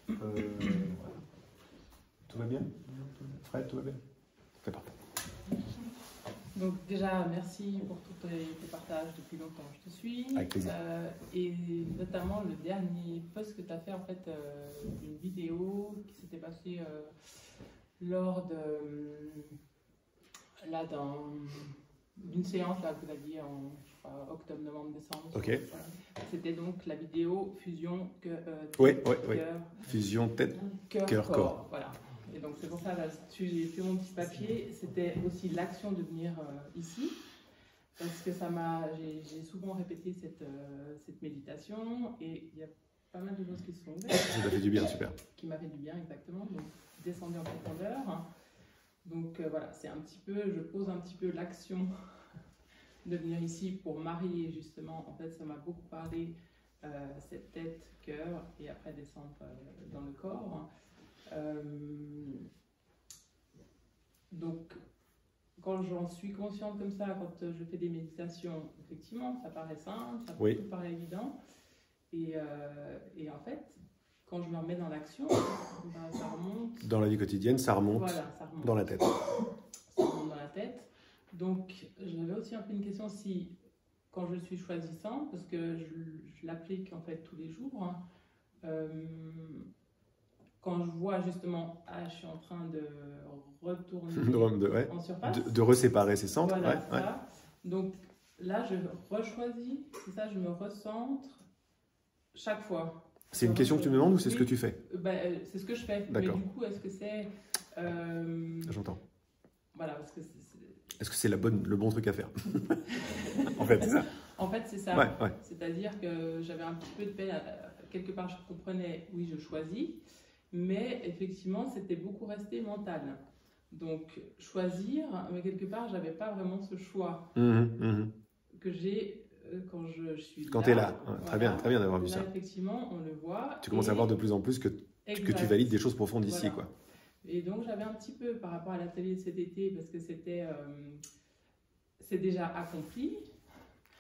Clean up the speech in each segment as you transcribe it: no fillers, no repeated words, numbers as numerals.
Voilà. Tout va bien? Fred, tout va bien? C'est parfait. Donc déjà, merci pour tous tes partages depuis longtemps. Je te suis. Avec plaisir. Et notamment le dernier post que tu as fait, en fait, une vidéo qui s'était passée lors de d'une séance là, que vous aviez en octobre, novembre, décembre. Ok. Voilà. C'était donc la vidéo fusion Oui. cœur, Fusion tête, cœur, corps. Voilà. Et donc c'est pour ça, là-dessus, j'ai fait mon petit papier. C'était aussi l'action de venir ici, parce que j'ai souvent répété cette méditation, et il y a pas mal de choses qui se sont ouvertes. Ça t'a fait du bien, super. Qui m'a fait du bien, exactement. Donc descendu en profondeur. Donc voilà, c'est un petit peu, je pose un petit peu l'action de venir ici pour marier justement. En fait, ça m'a beaucoup parlé, cette tête, cœur, et après descendre dans le corps. Donc, quand j'en suis consciente comme ça, quand je fais des méditations, effectivement, ça paraît simple, ça Oui. tout paraît évident. Et en fait, quand je me remets dans l'action, ben, ça remonte. Dans la vie quotidienne, ça remonte, Voilà, ça remonte dans la tête. Ça remonte dans la tête. Donc, j'avais aussi un peu une question si, quand je suis choisissante, parce que je l'applique en fait tous les jours, hein, quand je vois justement, je suis en train de retourner en surface. De reséparer ses centres. Voilà, ça. Donc là, je rechoisis, c'est ça, je me recentre chaque fois. C'est une question que tu me demandes ou c'est ce que tu fais? C'est ce que je fais. Mais du coup, est-ce que c'est... J'entends. Voilà, parce que est-ce que c'est le bon truc à faire? En fait, c'est ça. En fait, c'est ça. Ouais. C'est-à-dire que j'avais un petit peu de peine. Quelque part, je comprenais, oui, je choisis. Mais effectivement, c'était beaucoup resté mental. Donc, choisir, mais quelque part, je n'avais pas vraiment ce choix que j'ai quand je suis quand tu es là. Ouais, voilà. Très bien d'avoir vu là, ça. Effectivement, on le voit. Tu commences à voir de plus en plus que tu valides des choses profondes ici. Voilà. Quoi. Et donc, j'avais un petit peu par rapport à l'atelier de cet été, parce que c'est déjà accompli.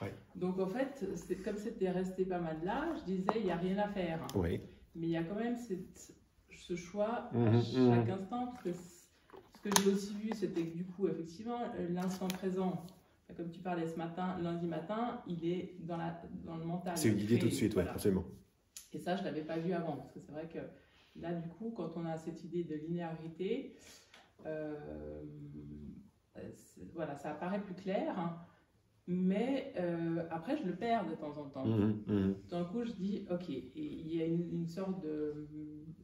Ouais. Donc, en fait, comme c'était resté pas mal là, je disais, il n'y a rien à faire. Oui. Mais il y a quand même ce choix à chaque instant, parce que ce que j'ai aussi vu, c'était que du coup, effectivement, l'instant présent, comme tu parlais ce matin, lundi matin, il est dans le mental. C'est une idée tout de suite, voilà. Oui, absolument. Et ça, je ne l'avais pas vu avant, parce que c'est vrai que là, du coup, quand on a cette idée de linéarité, voilà, ça apparaît plus clair, hein, mais après, je le perds de temps en temps. D'un coup, je dis, ok, et il y a une sorte de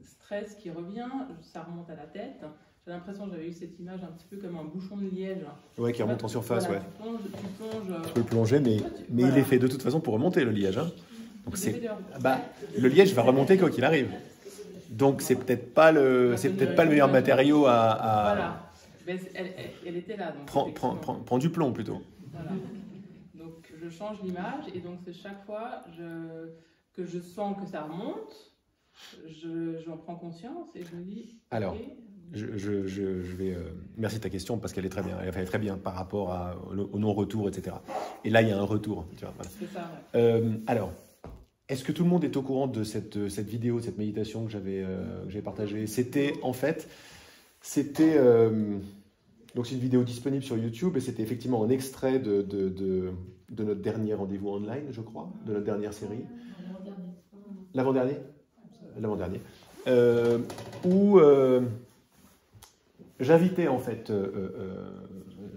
stress qui revient, ça remonte à la tête. J'ai l'impression que j'avais eu cette image un petit peu comme un bouchon de liège. Oui, qui remonte en surface, voilà, ouais. Tu plonges. Tu peux le plonger, mais voilà. il est fait de toute façon pour remonter, le liège. Hein. Donc le liège va remonter quoi qu'il arrive. Donc c'est peut-être pas le meilleur matériau à... Voilà, mais elle était là. Donc prends du plomb plutôt. Voilà. Donc je change l'image et donc c'est chaque fois que je sens que ça remonte, j'en prends conscience et je me dis... Alors, okay. je vais... merci de ta question parce qu'elle est très bien. Elle est très bien par rapport au non-retour, etc. Et là, il y a un retour. Tu vois, voilà. C'est ça, ouais. Alors, est-ce que tout le monde est au courant de cette vidéo, de cette méditation que j'avais partagée? C'était en fait... Donc c'est une vidéo disponible sur YouTube et c'était effectivement un extrait de notre dernier rendez-vous online, je crois, de notre dernière série. L'avant-dernier. Où j'invitais en fait,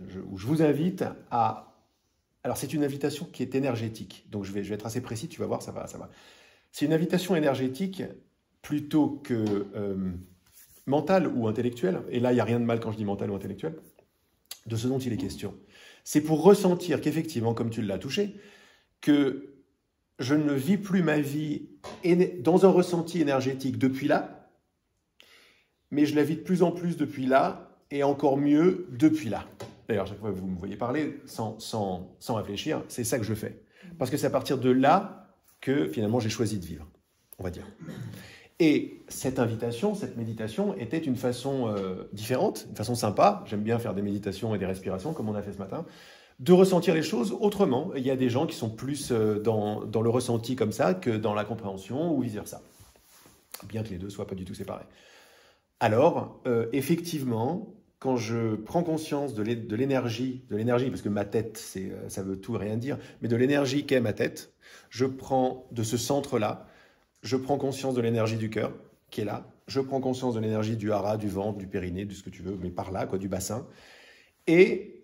je vous invite à... Alors c'est une invitation qui est énergétique, donc je vais être assez précis, tu vas voir, ça va. C'est une invitation énergétique plutôt que... mental ou intellectuel, et là il n'y a rien de mal quand je dis mental ou intellectuel, de ce dont il est question. C'est pour ressentir qu'effectivement, comme tu l'as touché, que je ne vis plus ma vie dans un ressenti énergétique depuis là, mais je la vis de plus en plus depuis là, et encore mieux depuis là. D'ailleurs, chaque fois que vous me voyez parler sans réfléchir, c'est ça que je fais. Parce que c'est à partir de là que finalement j'ai choisi de vivre, on va dire. Et cette invitation, cette méditation était une façon différente, une façon sympa. J'aime bien faire des méditations et des respirations, comme on a fait ce matin, de ressentir les choses autrement. Il y a des gens qui sont plus dans le ressenti comme ça que dans la compréhension ou vice-versa. bien que les deux soient pas du tout séparés. Alors, effectivement, quand je prends conscience de l'énergie, parce que ma tête, ça veut tout et rien dire, mais de l'énergie qu'est ma tête, je prends de ce centre-là, je prends conscience de l'énergie du cœur, qui est là, je prends conscience de l'énergie du hara, du ventre, du périnée, de ce que tu veux, mais par là, quoi, du bassin. Et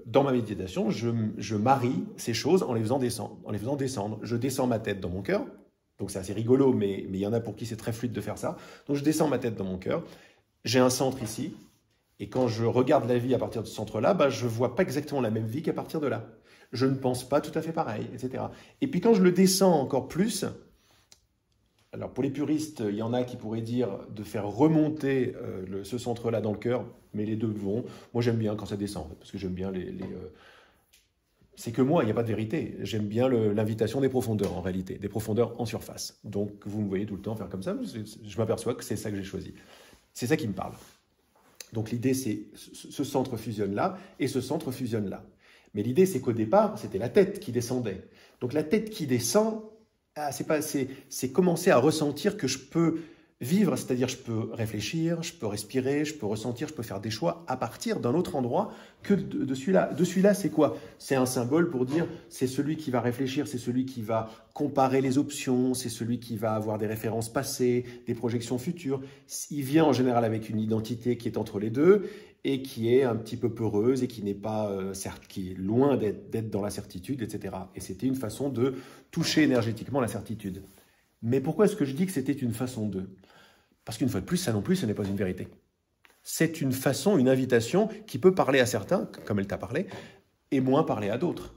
dans ma méditation, je marie ces choses en les faisant descendre. Je descends ma tête dans mon cœur, donc c'est assez rigolo, mais il y en a pour qui c'est très fluide de faire ça. Donc je descends ma tête dans mon cœur, j'ai un centre ici, et quand je regarde la vie à partir de ce centre-là, bah, je ne vois pas exactement la même vie qu'à partir de là. Je ne pense pas tout à fait pareil, etc. Et puis quand je le descends encore plus, alors pour les puristes, il y en a qui pourraient dire de faire remonter ce centre-là dans le cœur, mais les deux vont. Moi j'aime bien quand ça descend, parce que j'aime bien c'est que moi, il n'y a pas de vérité. J'aime bien l'invitation des profondeurs en réalité, des profondeurs en surface. Donc vous me voyez tout le temps faire comme ça, je m'aperçois que c'est ça que j'ai choisi. C'est ça qui me parle. Donc l'idée c'est ce centre fusionne là et ce centre fusionne là. Mais l'idée c'est qu'au départ, c'était la tête qui descendait. Donc la tête qui descend, c'est commencer à ressentir que je peux vivre, c'est-à-dire je peux réfléchir, je peux respirer, je peux ressentir, je peux faire des choix à partir d'un autre endroit que de celui-là. De celui-là, c'est quoi? C'est un symbole pour dire c'est celui qui va réfléchir, c'est celui qui va comparer les options, c'est celui qui va avoir des références passées, des projections futures. Il vient en général avec une identité qui est entre les deux et qui est un petit peu peureuse et qui n'est pas, certes, qui est loin d'être dans la certitude, etc. Et c'était une façon de toucher énergétiquement la certitude. Mais pourquoi est-ce que je dis que c'était une façon de? Parce qu'une fois de plus, ça non plus, ce n'est pas une vérité. C'est une façon, une invitation qui peut parler à certains, comme elle t'a parlé, et moins parler à d'autres.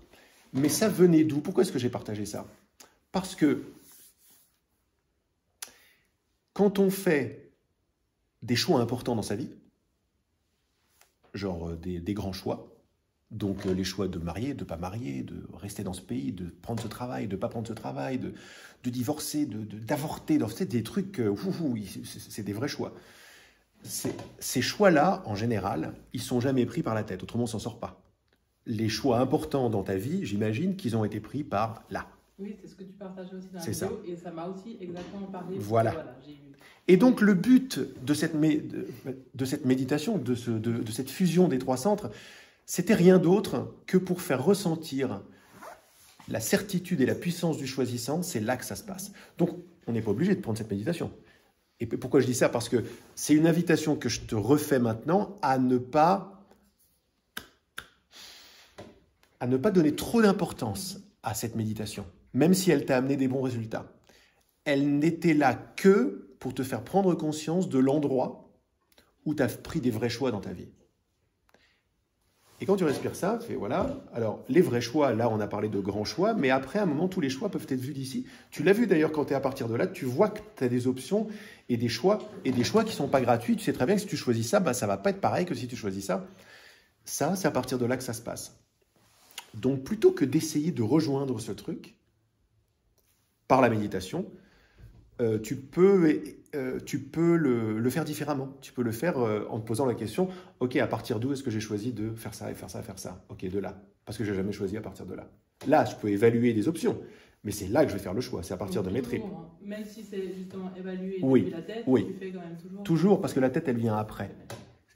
Mais ça venait d'où? Pourquoi est-ce que j'ai partagé ça? Parce que quand on fait des choix importants dans sa vie, genre des grands choix, donc les choix de marier, de ne pas marier, de rester dans ce pays, de prendre ce travail, de ne pas prendre ce travail, de divorcer, d'avorter, des trucs, c'est des vrais choix. Ces choix-là, en général, ils ne sont jamais pris par la tête, autrement on ne s'en sort pas. Les choix importants dans ta vie, j'imagine qu'ils ont été pris par là. Oui, c'est ce que tu partageais aussi dans la vidéo, et ça m'a aussi exactement parlé. Voilà. Et donc le but de cette méditation, de cette fusion des trois centres, c'était rien d'autre que pour faire ressentir la certitude et la puissance du choisissant, c'est là que ça se passe. Donc, on n'est pas obligé de prendre cette méditation. Et pourquoi je dis ça? Parce que c'est une invitation que je te refais maintenant à ne pas donner trop d'importance à cette méditation, même si elle t'a amené des bons résultats. Elle n'était là que pour te faire prendre conscience de l'endroit où tu as pris des vrais choix dans ta vie. Et quand tu respires ça, tu fais voilà. Alors, les vrais choix, là, on a parlé de grands choix, mais après, à un moment, tous les choix peuvent être vus d'ici. Tu l'as vu d'ailleurs quand tu es à partir de là, tu vois que tu as des options et des choix qui ne sont pas gratuits. Tu sais très bien que si tu choisis ça, ça ne va pas être pareil que si tu choisis ça. Ça, c'est à partir de là que ça se passe. Donc, plutôt que d'essayer de rejoindre ce truc par la méditation, tu peux le faire différemment. Tu peux le faire en te posant la question, ok, à partir d'où est-ce que j'ai choisi de faire ça et faire ça et faire ça? Ok, de là. Parce que je n'ai jamais choisi à partir de là. Là, je peux évaluer des options, mais c'est là que je vais faire le choix. C'est à partir de mes tripes. Même si c'est justement évaluer depuis la tête, oui. Tu fais quand même toujours. Toujours, parce que la tête, elle vient après.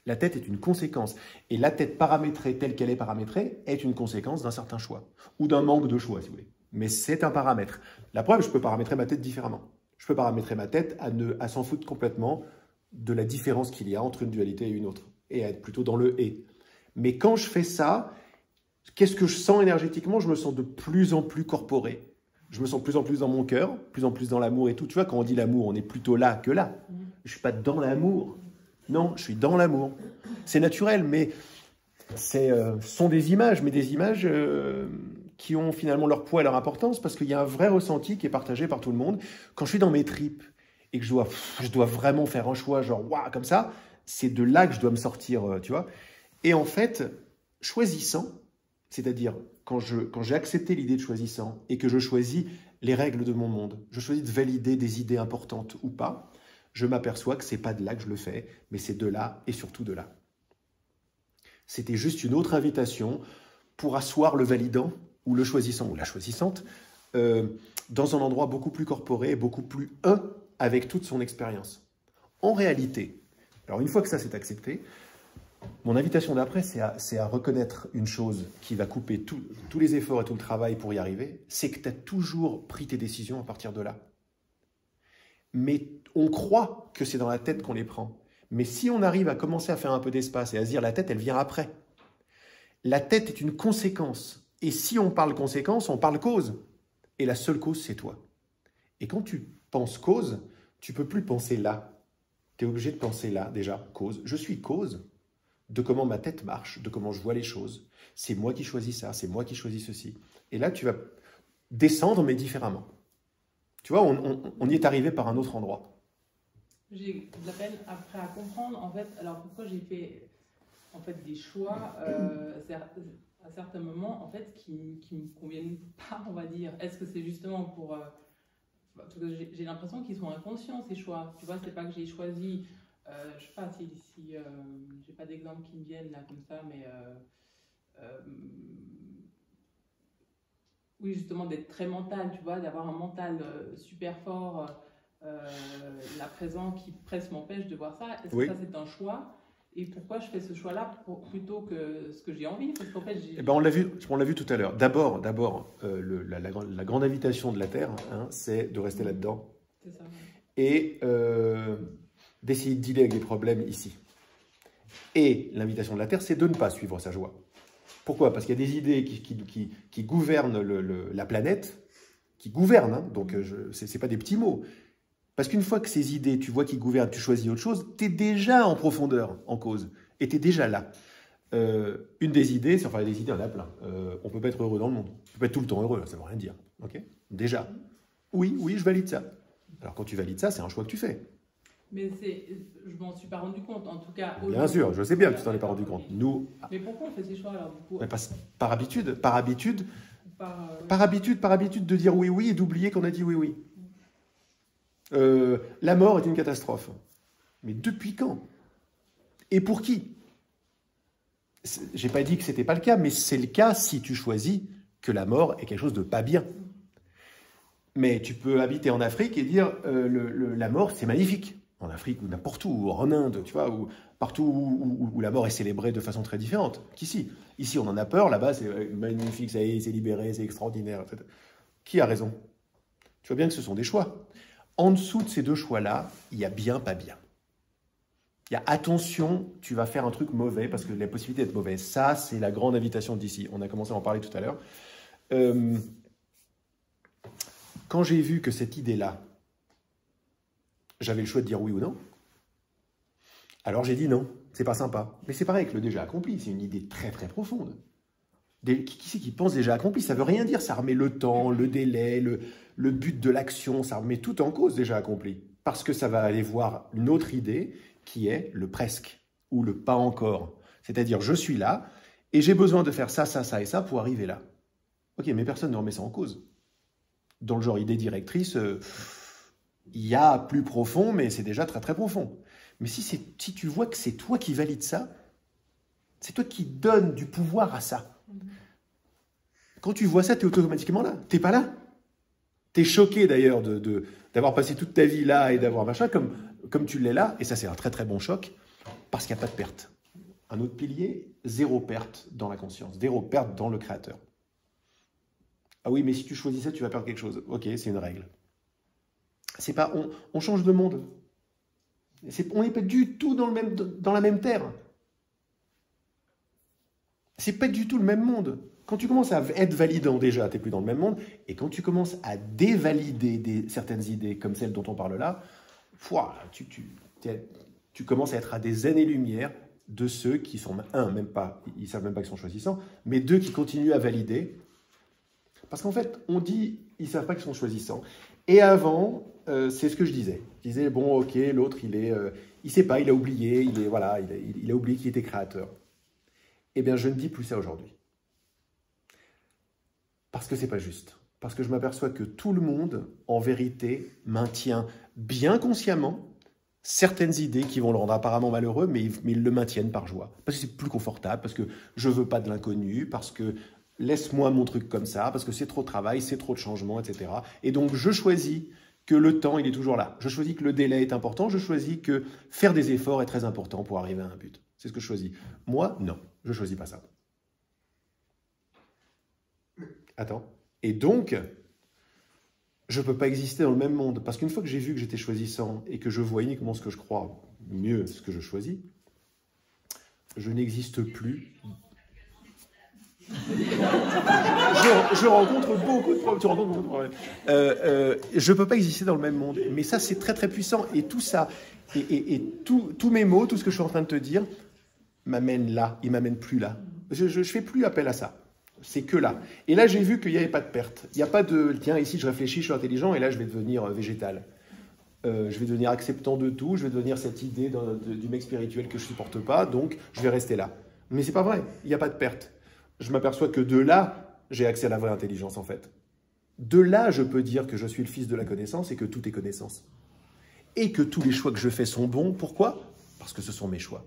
La tête est une conséquence. Et la tête paramétrée, telle qu'elle est paramétrée, est une conséquence d'un certain choix. Ou d'un manque de choix, si vous voulez. Mais c'est un paramètre. La preuve, je peux paramétrer ma tête différemment. Je peux paramétrer ma tête à s'en foutre complètement de la différence qu'il y a entre une dualité et une autre, et à être plutôt dans le « et ». Mais quand je fais ça, qu'est-ce que je sens énergétiquement? Je me sens de plus en plus corporé. Je me sens de plus en plus dans mon cœur, de plus en plus dans l'amour et tout. Tu vois, quand on dit l'amour, on est plutôt là que là. Je ne suis pas dans l'amour. Non, je suis dans l'amour. C'est naturel, mais ce sont des images, mais des images qui ont finalement leur poids et leur importance, parce qu'il y a un vrai ressenti qui est partagé par tout le monde. Quand je suis dans mes tripes et que je dois vraiment faire un choix, genre waouh, comme ça, c'est de là que je dois me sortir, tu vois. Et en fait, choisissant, c'est-à-dire quand j'ai accepté l'idée de choisissant et que je choisis les règles de mon monde, je choisis de valider des idées importantes ou pas, je m'aperçois que ce n'est pas de là que je le fais, mais c'est de là et surtout de là. C'était juste une autre invitation pour asseoir le validant ou le choisissant ou la choisissante dans un endroit beaucoup plus corporé, beaucoup plus un avec toute son expérience. En réalité, alors une fois que ça c'est accepté, mon invitation d'après, c'est à reconnaître une chose qui va couper tous les efforts et tout le travail pour y arriver, c'est que tu as toujours pris tes décisions à partir de là. Mais on croit que c'est dans la tête qu'on les prend. Mais si on arrive à commencer à faire un peu d'espace et à se dire la tête, elle vient après. La tête est une conséquence. Et si on parle conséquence, on parle cause. Et la seule cause, c'est toi. Et quand tu penses cause, tu ne peux plus penser là. Tu es obligé de penser là, déjà, cause. Je suis cause de comment ma tête marche, de comment je vois les choses. C'est moi qui choisis ça, c'est moi qui choisis ceci. Et là, tu vas descendre, mais différemment. Tu vois, on y est arrivé par un autre endroit. J'ai de la peine après à comprendre, en fait, alors pourquoi j'ai fait en fait, des choix à certains moments, en fait, qui ne me conviennent pas, on va dire. Est-ce que c'est justement pour... parce que j'ai l'impression qu'ils sont inconscients, ces choix. Tu vois, c'est pas que j'ai choisi... je sais pas si j'ai pas d'exemple qui me viennent là comme ça, mais oui, justement d'être très mental, tu vois, d'avoir un mental super fort, là présent, qui presque m'empêche de voir ça. Est-ce que ça c'est un choix? Et pourquoi je fais ce choix-là plutôt que ce que j'ai envie? Parce qu'en fait, eh ben, on l'a vu tout à l'heure. D'abord, la grande invitation de la Terre, hein, c'est de rester là-dedans. C'est ça. Et d'essayer de dealer avec les problèmes ici. Et l'invitation de la Terre, c'est de ne pas suivre sa joie. Pourquoi? Parce qu'il y a des idées qui gouvernent la planète, qui gouvernent, hein, donc ce n'est pas des petits mots. Parce qu'une fois que ces idées, tu vois qu'ils gouvernent, tu choisis autre chose, tu es déjà en profondeur, en cause, et tu es déjà là. Une des idées, c'est, enfin des idées, on a plein. On ne peut pas être heureux dans le monde. On peut pas être tout le temps heureux, ça ne veut rien dire. Okay, déjà. Oui, je valide ça. Alors quand tu valides ça, c'est un choix que tu fais. Mais je m'en suis pas rendu compte, en tout cas. Bien sûr, je sais bien que tu t'en es pas rendu compte. Nous. Mais pourquoi on fait ces choix alors du coup? Par habitude de dire oui et d'oublier qu'on a dit oui. La mort est une catastrophe. Mais depuis quand? Et pour qui? J'ai pas dit que c'était pas le cas, mais c'est le cas si tu choisis que la mort est quelque chose de pas bien. Mais tu peux habiter en Afrique et dire la mort c'est magnifique. En Afrique ou n'importe où, en Inde, tu vois, ou partout où la mort est célébrée de façon très différente qu'ici. Ici, on en a peur, là-bas, c'est magnifique, ça y est, c'est libéré, c'est extraordinaire. Etc. Qui a raison? Tu vois bien que ce sont des choix. En dessous de ces deux choix-là, il y a bien, pas bien. Il y a attention, tu vas faire un truc mauvais, parce que la possibilité d'être mauvais, ça, c'est la grande invitation d'ici. On a commencé à en parler tout à l'heure. Quand j'ai vu que cette idée-là, j'avais le choix de dire oui ou non. Alors j'ai dit non, c'est pas sympa. Mais c'est pareil que le déjà accompli, c'est une idée très très profonde. Qui c'est qui pense déjà accompli? Ça veut rien dire, ça remet le temps, le délai, le but de l'action, ça remet tout en cause déjà accompli. Parce que ça va aller voir une autre idée qui est le presque ou le pas encore. C'est-à-dire je suis là et j'ai besoin de faire ça, ça, ça et ça pour arriver là. Ok, mais personne ne remet ça en cause. Dans le genre idée directrice... il y a plus profond, mais c'est déjà très très profond. Mais si tu vois que c'est toi qui valides ça, c'est toi qui donnes du pouvoir à ça. Quand tu vois ça, tu es automatiquement là. Tu n'es pas là. Tu es choqué d'ailleurs d'avoir passé toute ta vie là et d'avoir machin, comme tu l'es là. Et ça, c'est un très très bon choc, parce qu'il n'y a pas de perte. Un autre pilier, zéro perte dans la conscience, zéro perte dans le créateur. Ah oui, mais si tu choisis ça, tu vas perdre quelque chose. Ok, c'est une règle. C'est pas, on change de monde. On n'est pas du tout dans la même terre. C'est pas du tout le même monde. Quand tu commences à être validant déjà, tu n'es plus dans le même monde. Et quand tu commences à dévalider certaines idées comme celles dont on parle là, tu commences à être à des années-lumière de ceux qui sont, même pas, ils ne savent même pas qu'ils sont choisissants, mais deux, qui continuent à valider. Parce qu'en fait, on dit, ils ne savent pas qu'ils sont choisissants. Et avant, c'est ce que je disais. Je disais, bon, ok, l'autre, il sait pas, il a oublié, il a oublié qu'il était créateur. Eh bien, je ne dis plus ça aujourd'hui. Parce que c'est pas juste. Parce que je m'aperçois que tout le monde, en vérité, maintient bien consciemment certaines idées qui vont le rendre apparemment malheureux, mais ils le maintiennent par joie. Parce que c'est plus confortable, parce que je veux pas de l'inconnu, parce que laisse-moi mon truc comme ça, parce que c'est trop de travail, c'est trop de changement, etc. Et donc, je choisis que le temps, il est toujours là. Je choisis que le délai est important. Je choisis que faire des efforts est très important pour arriver à un but. C'est ce que je choisis. Moi, non, je ne choisis pas ça. Attends. Et donc, je ne peux pas exister dans le même monde. Parce qu'une fois que j'ai vu que j'étais choisissant et que je vois uniquement ce que je crois, mieux ce que je choisis, je n'existe plus. Je rencontre beaucoup de problèmes. Tu rencontres beaucoup de problèmes. Je ne peux pas exister dans le même monde. Mais ça, c'est très très puissant. Et tout ça, et tous mes mots, tout ce que je suis en train de te dire, m'amène là. Il ne m'amène plus là. Je ne fais plus appel à ça. C'est que là. Et là, j'ai vu qu'il n'y avait pas de perte. Il n'y a pas de, tiens, ici, je réfléchis, je suis intelligent, et là, je vais devenir végétal. Je vais devenir acceptant de tout, je vais devenir cette idée du mec spirituel que je ne supporte pas, donc je vais rester là. Mais c'est pas vrai, il n'y a pas de perte. Je m'aperçois que de là, j'ai accès à la vraie intelligence, en fait. De là, je peux dire que je suis le fils de la connaissance et que tout est connaissance. Et que tous les choix que je fais sont bons. Pourquoi? Parce que ce sont mes choix.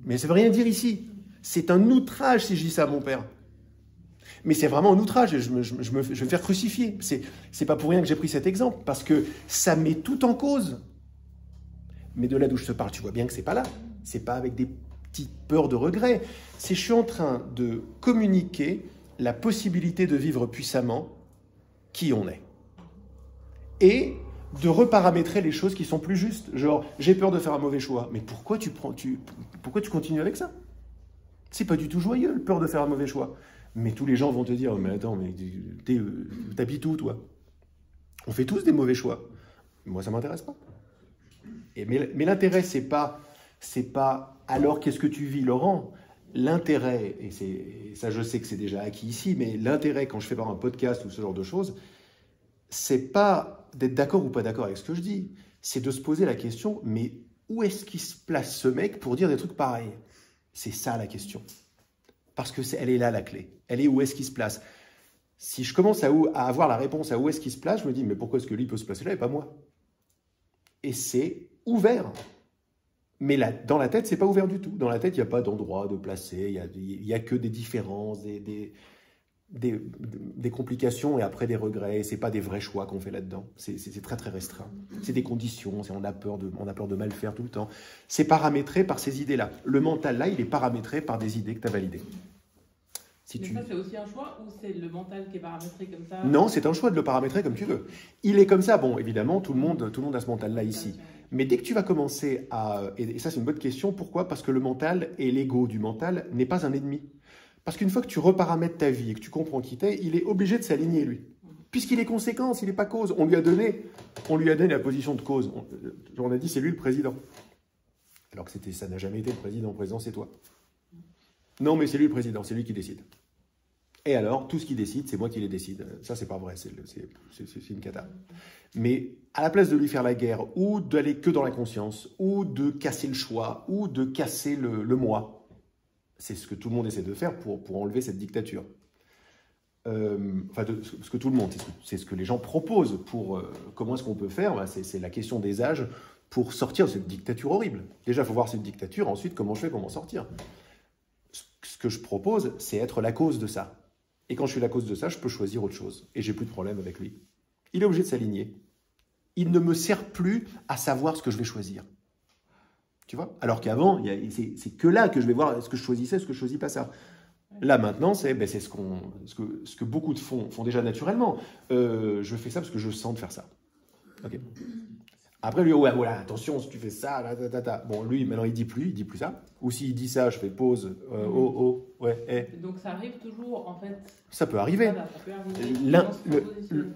Mais ça ne veut rien dire ici. C'est un outrage si je dis ça à mon père. Mais c'est vraiment un outrage, je vais me faire crucifier. C'est pas pour rien que j'ai pris cet exemple, parce que ça met tout en cause. Mais de là d'où je te parle, tu vois bien que c'est pas là. C'est pas avec des petites peurs de regret. C'est je suis en train de communiquer la possibilité de vivre puissamment qui on est. Et de reparamétrer les choses qui sont plus justes. Genre, j'ai peur de faire un mauvais choix. Mais pourquoi tu continues avec ça? C'est pas du tout joyeux, le peur de faire un mauvais choix. Mais tous les gens vont te dire, mais attends, mais t'habites où, toi? On fait tous des mauvais choix. Moi, ça ne m'intéresse pas. Mais l'intérêt, c'est pas, alors qu'est-ce que tu vis, Laurent? L'intérêt, et ça je sais que c'est déjà acquis ici, mais l'intérêt quand je fais par un podcast ou ce genre de choses, c'est pas d'être d'accord ou pas d'accord avec ce que je dis. C'est de se poser la question, mais où est-ce qu'il se place ce mec pour dire des trucs pareils? C'est ça la question. Parce qu'elle est là la clé. Elle est où est-ce qu'il se place. Si je commence à avoir la réponse à où est-ce qu'il se place, je me dis, mais pourquoi est-ce que lui peut se placer là et pas moi? Et c'est ouvert. Mais là, dans la tête, c'est pas ouvert du tout. Dans la tête, il n'y a pas d'endroit de placer, il y a que des différences, des complications et après des regrets. C'est pas des vrais choix qu'on fait là-dedans. C'est très très restreint. C'est des conditions, on a peur de mal faire tout le temps. C'est paramétré par ces idées-là. Le mental là, il est paramétré par des idées que tu as validées. Ça, c'est aussi un choix ou c'est le mental qui est paramétré comme ça? Non, c'est un choix de le paramétrer comme tu veux. Il est comme ça. Bon, évidemment, tout le monde a ce mental-là ici. Mais dès que tu vas commencer à... Et ça, c'est une bonne question. Pourquoi? Parce que le mental et l'ego du mental n'est pas un ennemi. Parce qu'une fois que tu reparamètres ta vie et que tu comprends qui t'es, il est obligé de s'aligner, lui. Puisqu'il est conséquence, il n'est pas cause. On lui a donné la position de cause. On a dit, c'est lui le président. Alors que ça n'a jamais été le président. Le président, c'est toi. Non, mais c'est lui le président, c'est lui qui décide. Et alors, tout ce qu'il décide, c'est moi qui les décide. Ça, c'est pas vrai, c'est une cata. Mais à la place de lui faire la guerre, ou d'aller que dans la conscience, ou de casser le choix, ou de casser le moi, c'est ce que tout le monde essaie de faire pour enlever cette dictature. Enfin, ce que tout le monde, c'est ce que les gens proposent pour comment est-ce qu'on peut faire. Bah, c'est la question des âges pour sortir de cette dictature horrible. Déjà, il faut voir cette dictature, ensuite, comment je fais pour m'en sortir. Ce que je propose, c'est être la cause de ça. Et quand je suis la cause de ça, je peux choisir autre chose. Et j'ai plus de problème avec lui. Il est obligé de s'aligner. Il ne me sert plus à savoir ce que je vais choisir. Tu vois? Alors qu'avant, c'est que là que je vais voir est-ce que je choisissais, est-ce que je choisis pas ça. Là, maintenant, c'est ce que beaucoup de font déjà naturellement. Je fais ça parce que je sens de faire ça. Ok. Après, lui, ouais, voilà, attention, si tu fais ça, bon, lui, maintenant, il dit plus ça. Ou s'il dit ça, je fais pause, ouais, Donc, ça arrive toujours, en fait. Ça peut arriver. Voilà, ça peut arriver.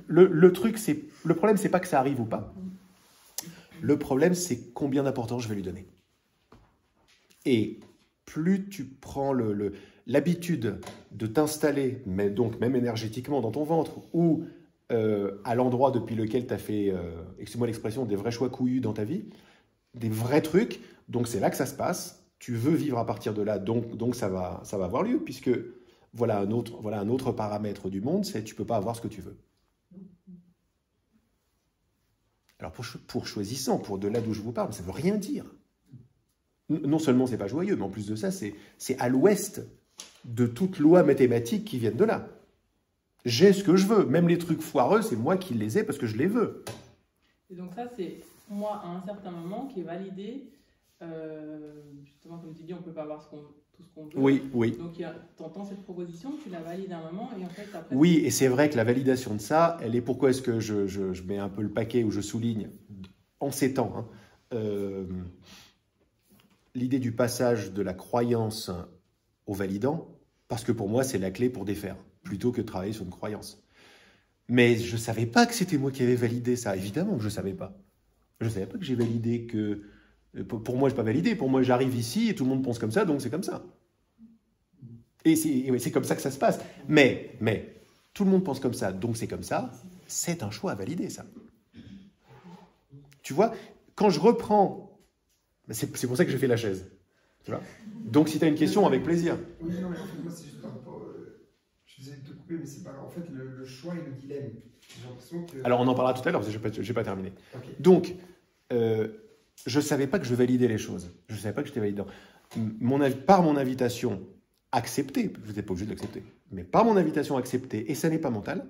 Le truc, le problème, c'est pas que ça arrive ou pas. Le problème, c'est combien d'importance je vais lui donner. Et plus tu prends l'habitude de t'installer, mais donc même énergétiquement dans ton ventre, ou à l'endroit depuis lequel tu as fait, excuse-moi l'expression, des vrais choix couillus dans ta vie, des vrais trucs, donc c'est là que ça se passe, tu veux vivre à partir de là, donc ça va avoir lieu, puisque voilà un autre paramètre du monde, c'est tu ne peux pas avoir ce que tu veux. Alors pour choisissant, pour de là d'où je vous parle, ça ne veut rien dire. Non seulement c'est pas joyeux, mais en plus de ça, c'est à l'ouest de toute loi mathématique qui viennent de là. J'ai ce que je veux. Même les trucs foireux, c'est moi qui les ai parce que je les veux. Et donc ça, c'est moi, à un certain moment, qui est validé. Justement, comme tu dis, on ne peut pas avoir tout ce qu'on veut. Oui, oui. Donc, tu entends cette proposition, tu la valides à un moment, et en fait, après... Oui, et c'est vrai que la validation de ça, elle est pourquoi est-ce que je mets un peu le paquet où je souligne, en ces temps, hein, l'idée du passage de la croyance au validant, parce que pour moi, c'est la clé pour défaire, plutôt que de travailler sur une croyance. Mais je ne savais pas que c'était moi qui avais validé ça. Évidemment que je ne savais pas. Je ne savais pas que j'ai validé que... Pour moi, je n'ai pas validé. Pour moi, j'arrive ici et tout le monde pense comme ça, donc c'est comme ça. Et c'est comme ça que ça se passe. Mais, tout le monde pense comme ça, donc c'est comme ça. C'est un choix à valider, ça. Tu vois, quand je reprends... C'est pour ça que j'ai fait la chaise. Tu vois. Donc, si tu as une question, avec plaisir. Oui, non, mais en fait, moi, c'est juste par rapport... je suis désolé de te couper, mais c'est pas... En fait, le choix et le dilemme. J'ai l'impression que... Alors, on en parlera tout à l'heure, parce que je n'ai pas terminé. Okay. Donc, je ne savais pas que je validais les choses. Je ne savais pas que j'étais validant. Par mon invitation acceptée, je n'étais pas obligé de l'accepter, mais par mon invitation acceptée, et ça n'est pas mental,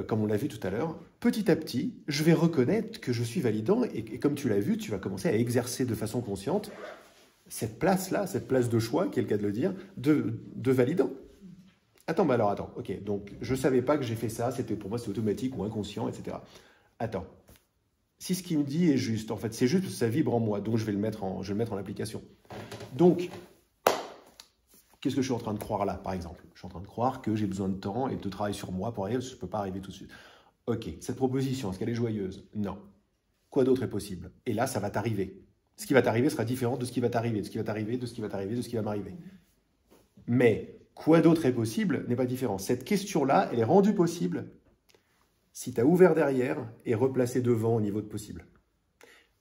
comme on l'a vu tout à l'heure, petit à petit, je vais reconnaître que je suis validant, et comme tu l'as vu, tu vas commencer à exercer de façon consciente cette place-là, cette place de choix, qui est le cas de le dire, de validant. Attends, ok, donc je ne savais pas que j'ai fait ça, pour moi c'était automatique ou inconscient, etc. Attends, si ce qu'il me dit est juste, en fait, c'est juste parce que ça vibre en moi, donc je vais le mettre en application. Donc, qu'est-ce que je suis en train de croire là, par exemple? Je suis en train de croire que j'ai besoin de temps et de travail sur moi pour arriver, parce que je ne peux pas arriver tout de suite. Ok, cette proposition, est-ce qu'elle est joyeuse? Non. Quoi d'autre est possible? Et là, ça va t'arriver. Ce qui va t'arriver sera différent de ce qui va t'arriver, de ce qui va t'arriver, de ce qui va t'arriver, de ce qui va m'arriver. Mais quoi d'autre est possible n'est pas différent. Cette question-là, elle est rendue possible si tu as ouvert derrière et replacé devant au niveau de possible.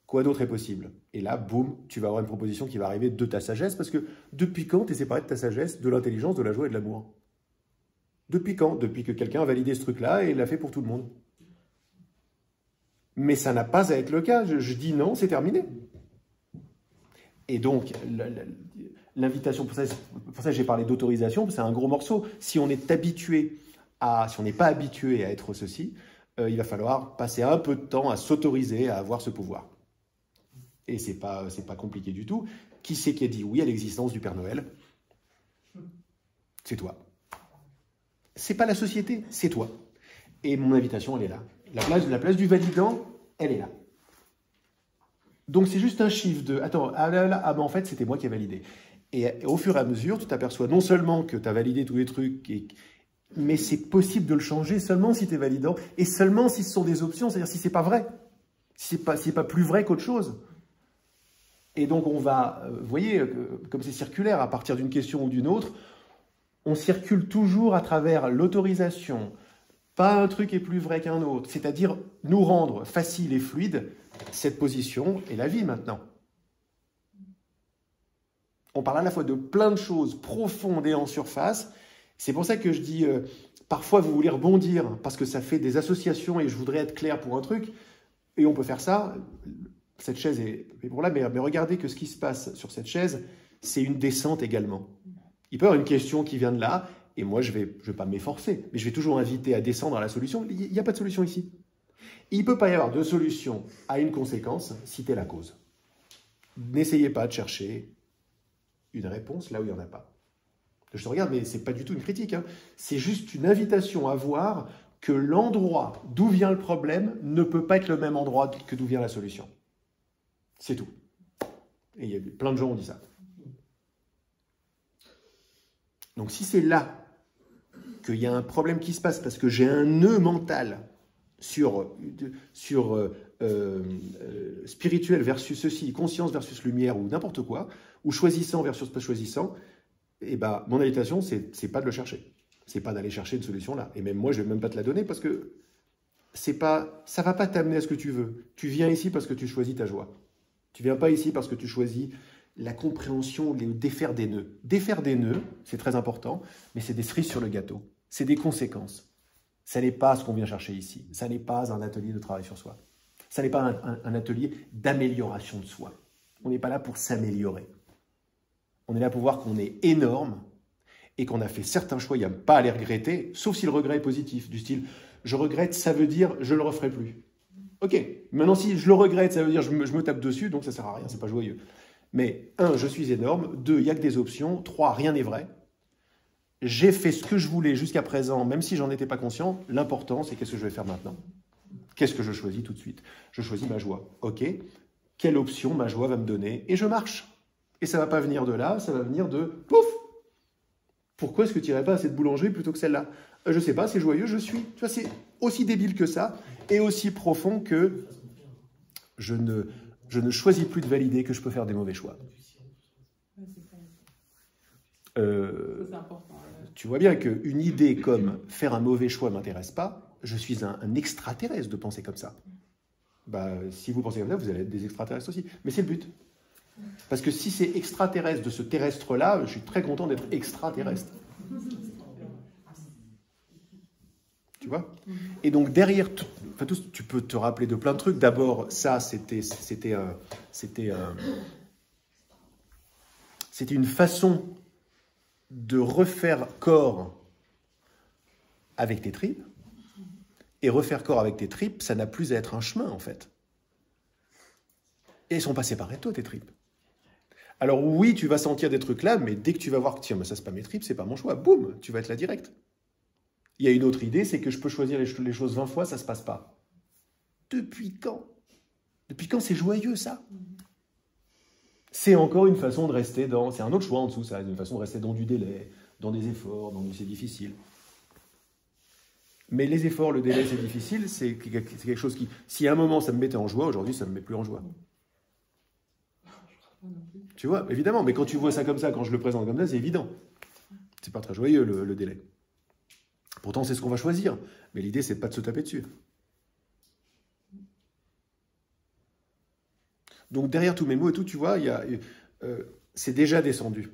Quoi d'autre est possible? Et là, boum, tu vas avoir une proposition qui va arriver de ta sagesse, parce que depuis quand tu es séparé de ta sagesse, de l'intelligence, de la joie et de l'amour? Depuis quand? Depuis que quelqu'un a validé ce truc-là et l'a fait pour tout le monde. Mais ça n'a pas à être le cas. Je dis non, c'est terminé. Et donc, l'invitation, pour ça j'ai parlé d'autorisation, c'est un gros morceau. Si on est habitué si on n'est pas habitué à être ceci, il va falloir passer un peu de temps à s'autoriser à avoir ce pouvoir. Et c'est pas compliqué du tout. Qui c'est qui a dit oui à l'existence du Père Noël? C'est toi. C'est pas la société, c'est toi. Et mon invitation, elle est là. La place du validant, elle est là. Donc c'est juste un chiffre de... Attends, ben en fait, c'était moi qui ai validé. Et au fur et à mesure, tu t'aperçois non seulement que tu as validé tous les trucs, mais c'est possible de le changer seulement si tu es validant, et seulement si ce sont des options, c'est-à-dire si c'est pas vrai. Si c'est pas plus vrai qu'autre chose. Et donc on va, vous voyez, comme c'est circulaire, à partir d'une question ou d'une autre, on circule toujours à travers l'autorisation. Pas un truc est plus vrai qu'un autre, c'est-à-dire nous rendre facile et fluide cette position et la vie maintenant. On parle à la fois de plein de choses profondes et en surface. C'est pour ça que je dis, parfois vous voulez rebondir, parce que ça fait des associations et je voudrais être clair pour un truc, et on peut faire ça. Cette chaise est pour là, mais regardez que ce qui se passe sur cette chaise, c'est une descente également. Il peut y avoir une question qui vient de là, et moi je vais pas m'efforcer, mais je vais toujours inviter à descendre à la solution. Il n'y a pas de solution ici. Il ne peut pas y avoir de solution à une conséquence si tu es la cause. N'essayez pas de chercher une réponse là où il n'y en a pas. Je te regarde, mais ce n'est pas du tout une critique. Hein. C'est juste une invitation à voir que l'endroit d'où vient le problème ne peut pas être le même endroit que d'où vient la solution. C'est tout. Et il y a plein de gens qui ont dit ça. Donc si c'est là qu'il y a un problème qui se passe parce que j'ai un nœud mental sur spirituel versus ceci, conscience versus lumière ou n'importe quoi, ou choisissant versus pas choisissant, et ben, mon invitation, c'est pas de le chercher. C'est pas d'aller chercher une solution là. Et même moi, je vais même pas te la donner parce que ça va pas t'amener à ce que tu veux. Tu viens ici parce que tu choisis ta joie. Tu viens pas ici parce que tu choisis la compréhension, défaire des nœuds. Défaire des nœuds, c'est très important, mais c'est des cerises sur le gâteau. C'est des conséquences. Ça n'est pas ce qu'on vient chercher ici. Ça n'est pas un atelier de travail sur soi. Ça n'est pas un atelier d'amélioration de soi. On n'est pas là pour s'améliorer. On est là pour voir qu'on est énorme et qu'on a fait certains choix, il n'y a pas à les regretter, sauf si le regret est positif, du style je regrette, ça veut dire je ne le referai plus. Ok, maintenant si je le regrette, ça veut dire je me tape dessus, donc ça ne sert à rien, c'est pas joyeux. Mais 1, je suis énorme, 2, il n'y a que des options, 3, rien n'est vrai. J'ai fait ce que je voulais jusqu'à présent, même si j'en étais pas conscient. L'important, c'est qu'est-ce que je vais faire maintenant? Qu'est-ce que je choisis tout de suite? Je choisis ma joie. Ok, quelle option ma joie va me donner? Et je marche. Et ça ne va pas venir de là, ça va venir de pouf! Pourquoi est-ce que tu n'irais pas à cette boulangerie plutôt que celle-là? Je ne sais pas, c'est joyeux, je suis. Tu vois, c'est aussi débile que ça et aussi profond que je ne choisis plus de valider que je peux faire des mauvais choix. C'est important. Tu vois bien qu'une idée comme faire un mauvais choix ne m'intéresse pas, je suis un extraterrestre de penser comme ça. Bah, si vous pensez comme ça, vous allez être des extraterrestres aussi. Mais c'est le but. Parce que si c'est extraterrestre de ce terrestre-là, je suis très content d'être extraterrestre. Tu vois? Et donc derrière, tu peux te rappeler de plein de trucs. D'abord, ça, c'était une façon de refaire corps avec tes tripes. Et refaire corps avec tes tripes, ça n'a plus à être un chemin, en fait. Et elles sont pas séparées de toi, tes tripes. Alors oui, tu vas sentir des trucs là, mais dès que tu vas voir que tiens, mais ça c'est pas mes tripes, c'est pas mon choix, boum, tu vas être là direct. Il y a une autre idée, c'est que je peux choisir les choses 20 fois, ça se passe pas. Depuis quand? Depuis quand c'est joyeux, ça? C'est encore une façon de rester dans... C'est un autre choix en dessous, ça, une façon de rester dans du délai, dans des efforts, dans du c'est difficile. Mais les efforts, le délai, c'est difficile, c'est quelque chose qui... Si à un moment ça me mettait en joie, aujourd'hui ça me met plus en joie. Tu vois, évidemment, mais quand tu vois ça comme ça, quand je le présente comme ça, c'est évident. C'est pas très joyeux, le délai. Pourtant, c'est ce qu'on va choisir. Mais l'idée, c'est pas de se taper dessus. Donc, derrière tous mes mots et tout, tu vois, c'est déjà descendu.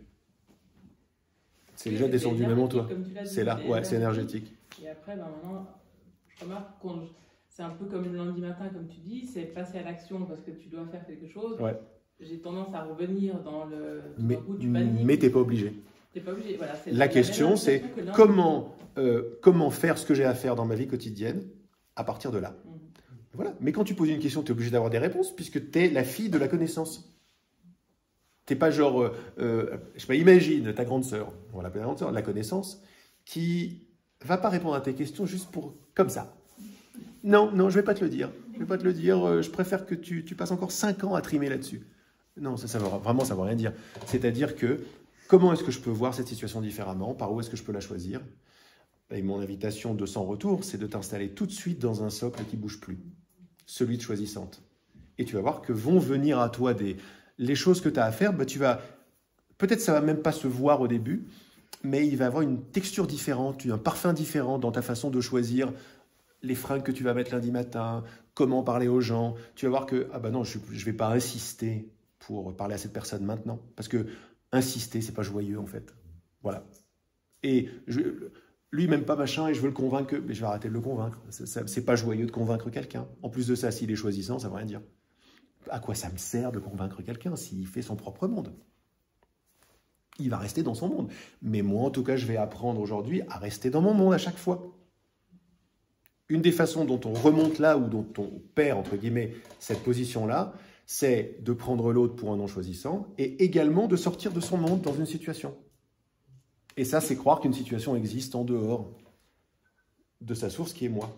C'est déjà descendu, même en toi. C'est là, ouais, c'est énergétique. Et après, ben maintenant, je remarque qu'on... C'est un peu comme le lundi matin, comme tu dis, c'est passer à l'action parce que tu dois faire quelque chose. Ouais. J'ai tendance à revenir dans le goût du panique. Mais tu n'es pas obligé. T'es pas obligé. Voilà, la question, c'est comment faire ce que j'ai à faire dans ma vie quotidienne à partir de là. Voilà. Mais quand tu poses une question, tu es obligé d'avoir des réponses puisque tu es la fille de la connaissance. Tu n'es pas genre, je sais pas, imagine ta grande sœur, on va l'appeler la grande sœur, la connaissance, qui va pas répondre à tes questions juste pour comme ça. Non, je ne vais pas te le dire. Je vais pas te le dire. Je préfère que tu passes encore 5 ans à trimer là-dessus. Non, ça ne veut rien dire. C'est-à-dire que comment est-ce que je peux voir cette situation différemment? Par où est-ce que je peux la choisir? Et mon invitation de sans retour, c'est de t'installer tout de suite dans un socle qui ne bouge plus, celui de choisissante. Et tu vas voir que vont venir à toi les choses que tu as à faire. Bah, peut-être ça ne va même pas se voir au début, mais il va y avoir une texture différente, un parfum différent dans ta façon de choisir les fringues que tu vas mettre lundi matin, comment parler aux gens. Tu vas voir que, ah bah non, je ne vais pas insister pour parler à cette personne maintenant. Parce que insister, c'est pas joyeux, en fait. Voilà. Et lui, même pas machin, et je veux le convaincre, mais je vais arrêter de le convaincre. C'est pas joyeux de convaincre quelqu'un. En plus de ça, s'il est choisissant, ça veut rien dire. À quoi ça me sert de convaincre quelqu'un s'il fait son propre monde? Il va rester dans son monde. Mais moi, en tout cas, je vais apprendre aujourd'hui à rester dans mon monde à chaque fois. Une des façons dont on remonte là, ou dont on perd, entre guillemets, cette position-là, c'est de prendre l'autre pour un non-choisissant et également de sortir de son monde dans une situation. Et ça, c'est croire qu'une situation existe en dehors de sa source qui est moi.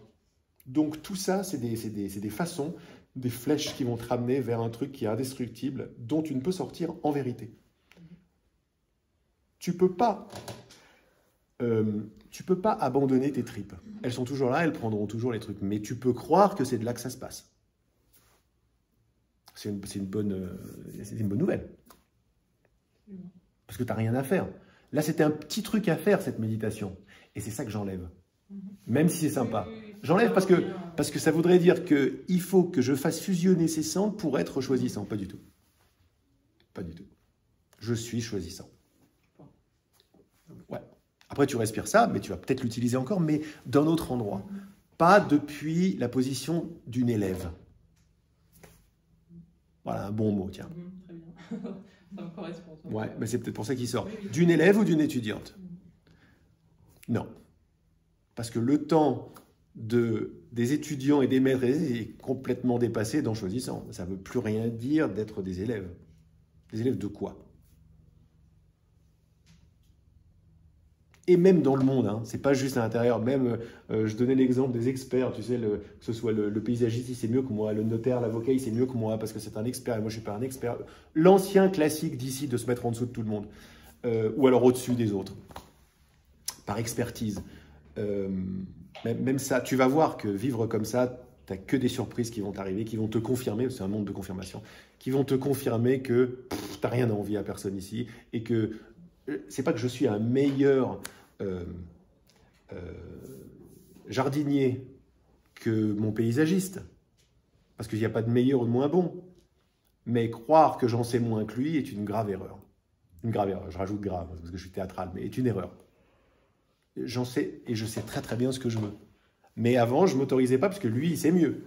Donc tout ça, c'est des façons, des flèches qui vont te ramener vers un truc qui est indestructible, dont tu ne peux sortir en vérité. Tu peux pas abandonner tes tripes. Elles sont toujours là, elles prendront toujours les trucs. Mais tu peux croire que c'est de là que ça se passe. C'est une bonne nouvelle. Parce que tu n'as rien à faire. Là, c'était un petit truc à faire, cette méditation. Et c'est ça que j'enlève. Même si c'est sympa. J'enlève parce que ça voudrait dire qu'il faut que je fasse fusionner ces centres pour être choisissant. Pas du tout. Pas du tout. Je suis choisissant. Ouais. Après, tu respires ça, mais tu vas peut-être l'utiliser encore, mais d'un autre endroit. Pas depuis la position d'une élève. Voilà, un bon mot, tiens. Très bien. Ça me correspond. Ouais, mais c'est peut-être pour ça qu'il sort. D'une élève ou d'une étudiante? Non. Parce que le temps des étudiants et des maîtres est complètement dépassé dans Choisissant. Ça ne veut plus rien dire d'être des élèves. Des élèves de quoi? Et même dans le monde, hein, c'est pas juste à l'intérieur. Même, je donnais l'exemple des experts, tu sais, que ce soit le paysagiste, il sait mieux que moi, le notaire, l'avocat, il sait mieux que moi, parce que c'est un expert, et moi je suis pas un expert. L'ancien classique d'ici de se mettre en dessous de tout le monde, ou alors au-dessus des autres, par expertise. Même ça, tu vas voir que vivre comme ça, tu n'as que des surprises qui vont t'arriver, qui vont te confirmer, c'est un monde de confirmation, qui vont te confirmer que tu n'as rien à envier à personne ici, et que c'est pas que je suis un meilleur jardinier que mon paysagiste, parce qu'il n'y a pas de meilleur ou de moins bon, mais croire que j'en sais moins que lui est une grave erreur. Une grave erreur, je rajoute grave, parce que je suis théâtral, mais est une erreur. J'en sais, et je sais très très bien ce que je veux. Mais avant, je ne m'autorisais pas, parce que lui, il sait mieux.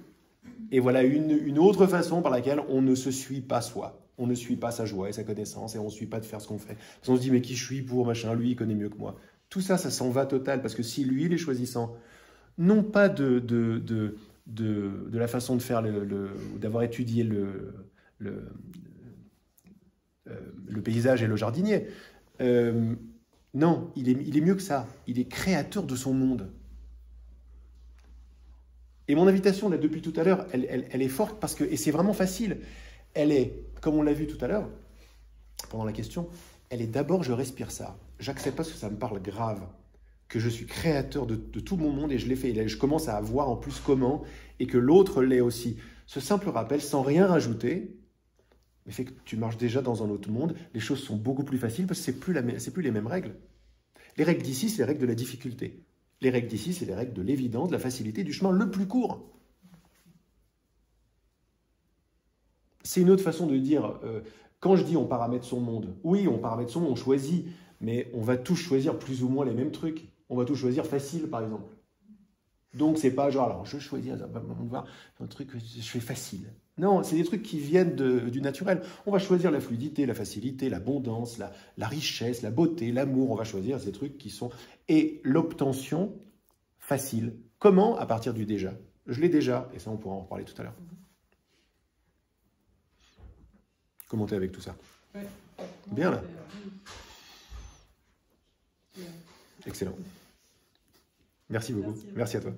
Et voilà une autre façon par laquelle on ne se suit pas soi. On ne suit pas sa joie et sa connaissance, et on ne suit pas de faire ce qu'on fait. Parce qu'on se dit, mais qui je suis pour, machin, lui, il connaît mieux que moi. Tout ça, ça s'en va total, parce que si lui, il est choisissant, non pas de la façon de faire, d'avoir étudié le paysage et le jardinier, non, il est mieux que ça. Il est créateur de son monde. Et mon invitation, là, depuis tout à l'heure, elle est forte, parce que, et c'est vraiment facile, elle est, comme on l'a vu tout à l'heure, pendant la question, elle est d'abord, je respire ça. J'accepte parce que ça me parle grave, que je suis créateur de tout mon monde, et je l'ai fait. Et je commence à voir en plus comment, et que l'autre l'est aussi. Ce simple rappel, sans rien rajouter, mais fait que tu marches déjà dans un autre monde, les choses sont beaucoup plus faciles, parce que c'est plus les mêmes règles. Les règles d'ici, c'est les règles de la difficulté. Les règles d'ici, c'est les règles de l'évidence, de la facilité, du chemin le plus court. C'est une autre façon de dire, quand je dis on paramètre son monde, oui, on paramètre son monde, on choisit, mais on va tous choisir plus ou moins les mêmes trucs. On va tous choisir facile, par exemple. Donc, c'est pas genre, alors, je choisis un truc que je fais facile. Non, c'est des trucs qui viennent du naturel. On va choisir la fluidité, la facilité, l'abondance, la richesse, la beauté, l'amour. On va choisir ces trucs qui sont... Et l'obtention facile. Comment? À partir du déjà. Je l'ai déjà, et ça, on pourra en reparler tout à l'heure. Comment t'es avec tout ça? Ouais. Bien, là. Excellent. Merci beaucoup. Merci à toi.